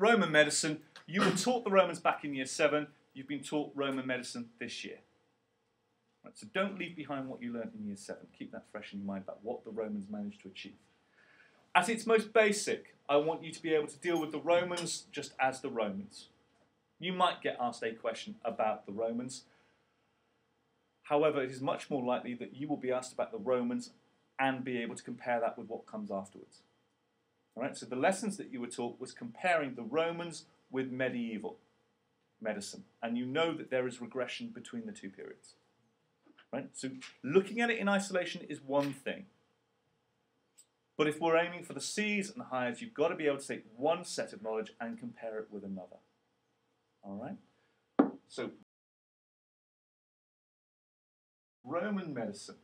Roman medicine, you were taught the Romans back in year 7. You've been taught Roman medicine this year. Right, so don't leave behind what you learned in year 7. Keep that fresh in your mind about what the Romans managed to achieve. At its most basic, I want you to be able to deal with the Romans just as the Romans. You might get asked a question about the Romans. However, it is much more likely that you will be asked about the Romans and be able to compare that with what comes afterwards. All right, so the lessons that you were taught was comparing the Romans with medieval medicine. And you know that there is regression between the two periods. Right? So looking at it in isolation is one thing. But if we're aiming for the C's and highs, you've got to be able to take one set of knowledge and compare it with another. All right? So Roman medicine.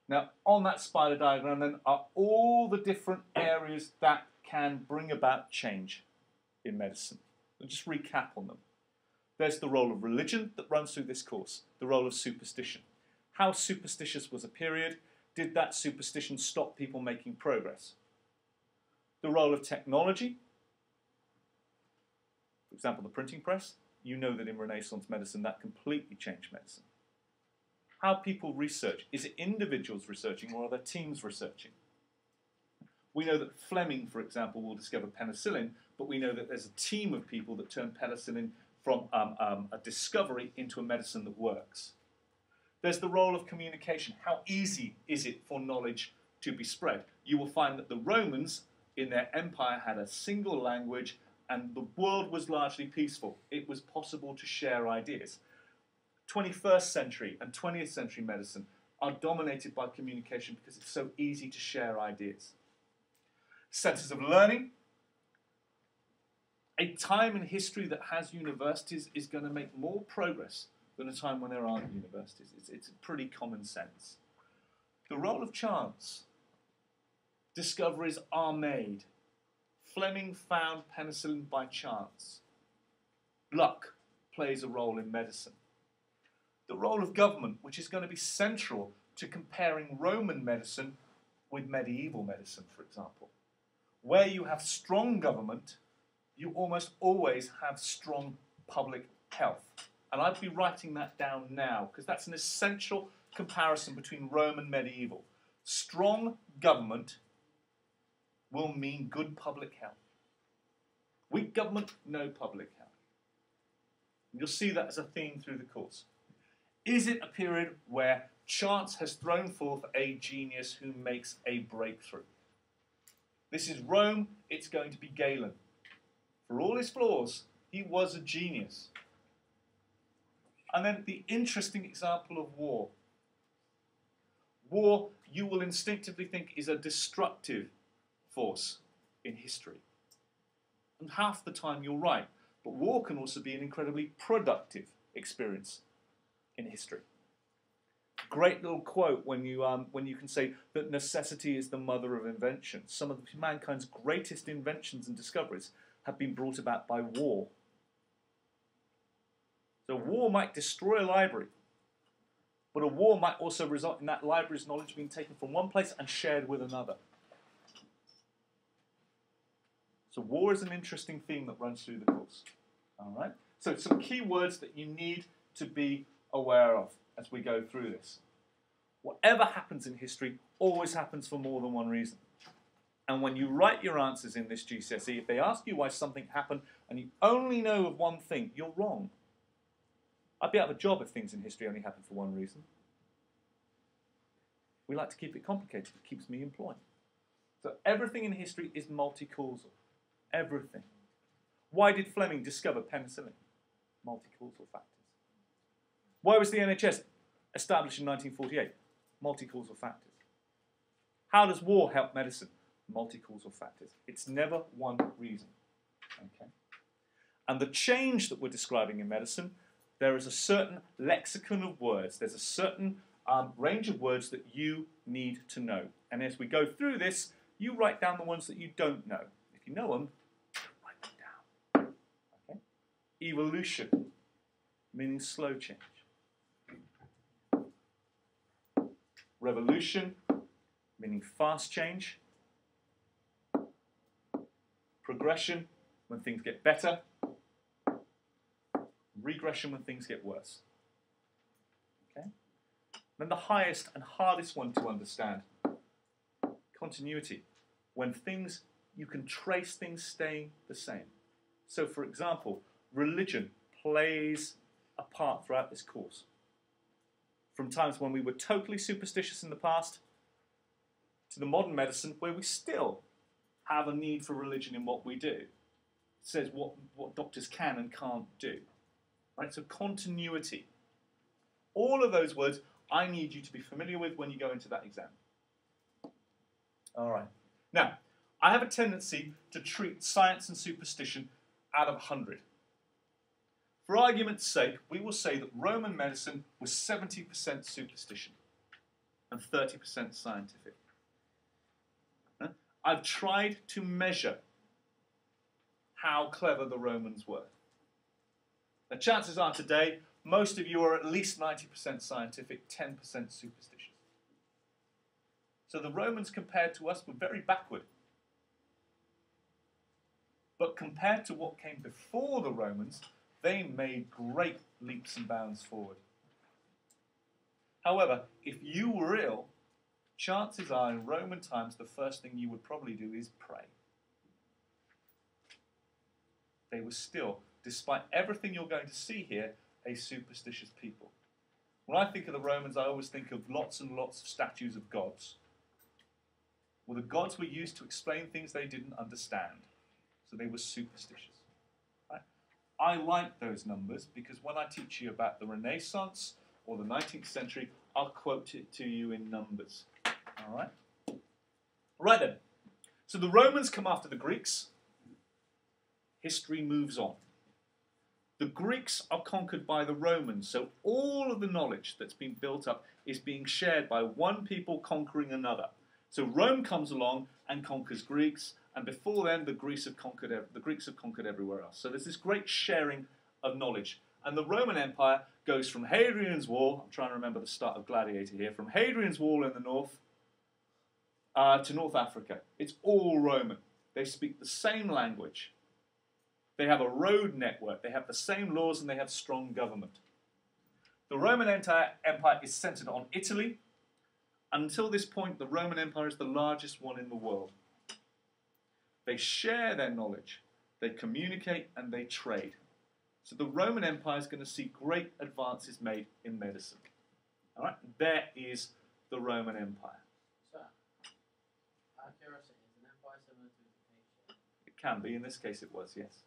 Now, on that spider diagram then are all the different areas that can bring about change in medicine. I'll just recap on them. There's the role of religion that runs through this course, the role of superstition. How superstitious was a period? Did that superstition stop people making progress? The role of technology. For example, the printing press. You know that in Renaissance medicine that completely changed medicine. How people research. Is it individuals researching or are there teams researching? We know that Fleming, for example, will discover penicillin, but we know that there's a team of people that turn penicillin from a discovery into a medicine that works. There's the role of communication. How easy is it for knowledge to be spread? You will find that the Romans in their empire had a single language and the world was largely peaceful. It was possible to share ideas. 21st century and 20th century medicine are dominated by communication because it's so easy to share ideas. Centres of learning. A time in history that has universities is going to make more progress than a time when there aren't universities. It's pretty common sense. The role of chance. Discoveries are made. Fleming found penicillin by chance. Luck plays a role in medicine. The role of government, which is going to be central to comparing Roman medicine with medieval medicine, for example. Where you have strong government, you almost always have strong public health. And I'd be writing that down now, because that's an essential comparison between Rome and medieval. Strong government will mean good public health. Weak government, no public health. And you'll see that as a theme through the course. Is it a period where chance has thrown forth a genius who makes a breakthrough? This is Rome, it's going to be Galen. For all his flaws, he was a genius. And then the interesting example of war. War, you will instinctively think, is a destructive force in history. And half the time you're right. But war can also be an incredibly productive experience in history. Great little quote when you can say that necessity is the mother of invention. Some of mankind's greatest inventions and discoveries have been brought about by war. So war might destroy a library, but a war might also result in that library's knowledge being taken from one place and shared with another. So war is an interesting theme that runs through the course. All right. So some key words that you need to be aware of as we go through this. Whatever happens in history always happens for more than one reason. And when you write your answers in this GCSE, if they ask you why something happened and you only know of one thing, you're wrong. I'd be out of a job if things in history only happen for one reason. We like to keep it complicated. It keeps me employed. So everything in history is multi-causal. Everything. Why did Fleming discover penicillin? Multi-causal factors. Why was the NHS established in 1948? Multi-causal factors. How does war help medicine? Multi-causal factors. It's never one reason. Okay? And the change that we're describing in medicine, there is a certain lexicon of words. There's a certain range of words that you need to know. And as we go through this, you write down the ones that you don't know. If you know them, write them down. Okay? Evolution, meaning slow change. Revolution, meaning fast change. Progression, when things get better, regression when things get worse. Okay? Then the highest and hardest one to understand, continuity, when things, you can trace things staying the same. So for example, religion plays a part throughout this course. From times when we were totally superstitious in the past, to the modern medicine where we still have a need for religion in what we do. It says what doctors can and can't do. Right? So continuity. All of those words I need you to be familiar with when you go into that exam. All right. Now, I have a tendency to treat science and superstition out of 100. For argument's sake, we will say that Roman medicine was 70% superstition and 30% scientific. I've tried to measure how clever the Romans were. The chances are today, most of you are at least 90% scientific, 10% superstitious. So the Romans compared to us were very backward. But compared to what came before the Romans, they made great leaps and bounds forward. However, if you were ill, chances are in Roman times the first thing you would probably do is pray. They were still, despite everything you're going to see here, a superstitious people. When I think of the Romans, I always think of lots and lots of statues of gods. Well, the gods were used to explain things they didn't understand, so they were superstitious. Right? I like those numbers because when I teach you about the Renaissance or the 19th century, I'll quote it to you in numbers. All right? Right then. So the Romans come after the Greeks. History moves on. The Greeks are conquered by the Romans, so all of the knowledge that's been built up is being shared by one people conquering another. So Rome comes along and conquers Greeks, and before then the Greeks have conquered everywhere else. So there's this great sharing of knowledge. And the Roman Empire goes from Hadrian's Wall, I'm trying to remember the start of Gladiator here, from Hadrian's Wall in the north to North Africa. It's all Roman. They speak the same language. They have a road network. They have the same laws and they have strong government. The Roman Empire is centered on Italy. Until this point, the Roman Empire is the largest one in the world. They share their knowledge. They communicate and they trade. So the Roman Empire is going to see great advances made in medicine. All right, there is the Roman Empire. So, curiosity, is an empire similar to a dictatorship? It can be. In this case, it was, yes.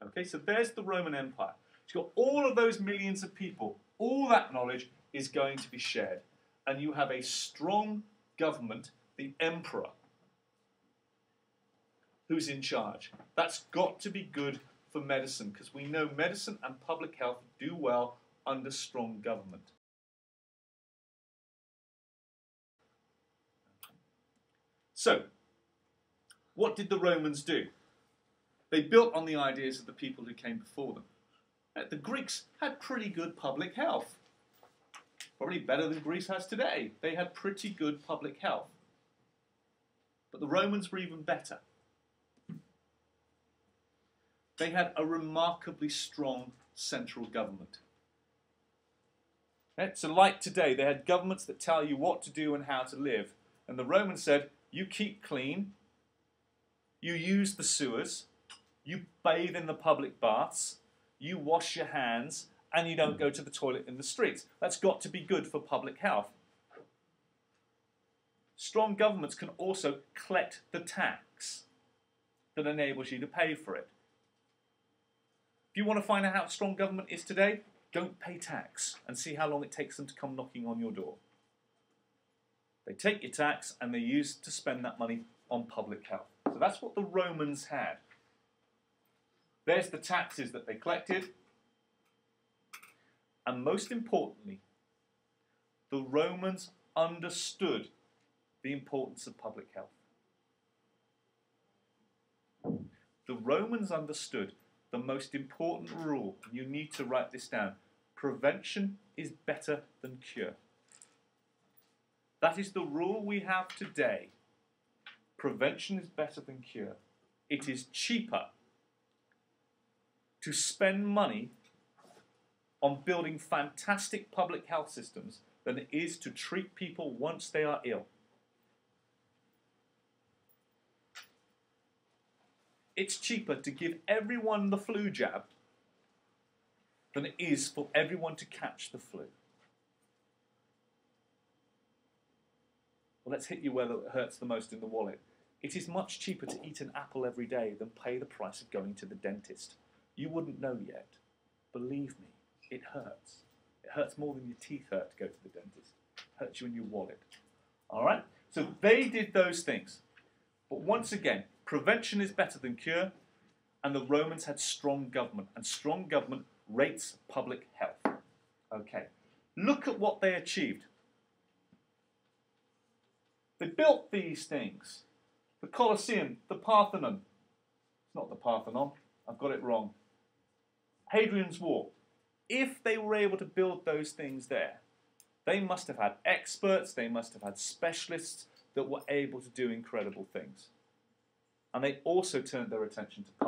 Okay, so there's the Roman Empire. It's got all of those millions of people. All that knowledge is going to be shared. And you have a strong government, the emperor, who's in charge. That's got to be good for medicine, because we know medicine and public health do well under strong government. So, what did the Romans do? They built on the ideas of the people who came before them. The Greeks had pretty good public health. Probably better than Greece has today. They had pretty good public health. But the Romans were even better. They had a remarkably strong central government. So like today, they had governments that tell you what to do and how to live. And the Romans said, you keep clean, you use the sewers, you bathe in the public baths, you wash your hands, and you don't go to the toilet in the streets. That's got to be good for public health. Strong governments can also collect the tax that enables you to pay for it. If you want to find out how strong government is today, don't pay tax and see how long it takes them to come knocking on your door. They take your tax and they use to spend that money on public health. So that's what the Romans had. There's the taxes that they collected. And most importantly, the Romans understood the importance of public health. The Romans understood the most important rule, and you need to write this down: prevention is better than cure. That is the rule we have today. Prevention is better than cure. It is cheaper to spend money on building fantastic public health systems than it is to treat people once they are ill. It's cheaper to give everyone the flu jab than it is for everyone to catch the flu. Well, let's hit you where it hurts the most in the wallet. It is much cheaper to eat an apple every day than pay the price of going to the dentist. You wouldn't know yet. Believe me, it hurts. It hurts more than your teeth hurt to go to the dentist. It hurts you in your wallet. All right? So they did those things. But once again, prevention is better than cure, and the Romans had strong government, and strong government rates public health. Okay. Look at what they achieved. They built these things. The Colosseum, the Parthenon. It's not the Parthenon. I've got it wrong. Hadrian's Wall. If they were able to build those things there, they must have had experts, they must have had specialists that were able to do incredible things. And they also turned their attention to public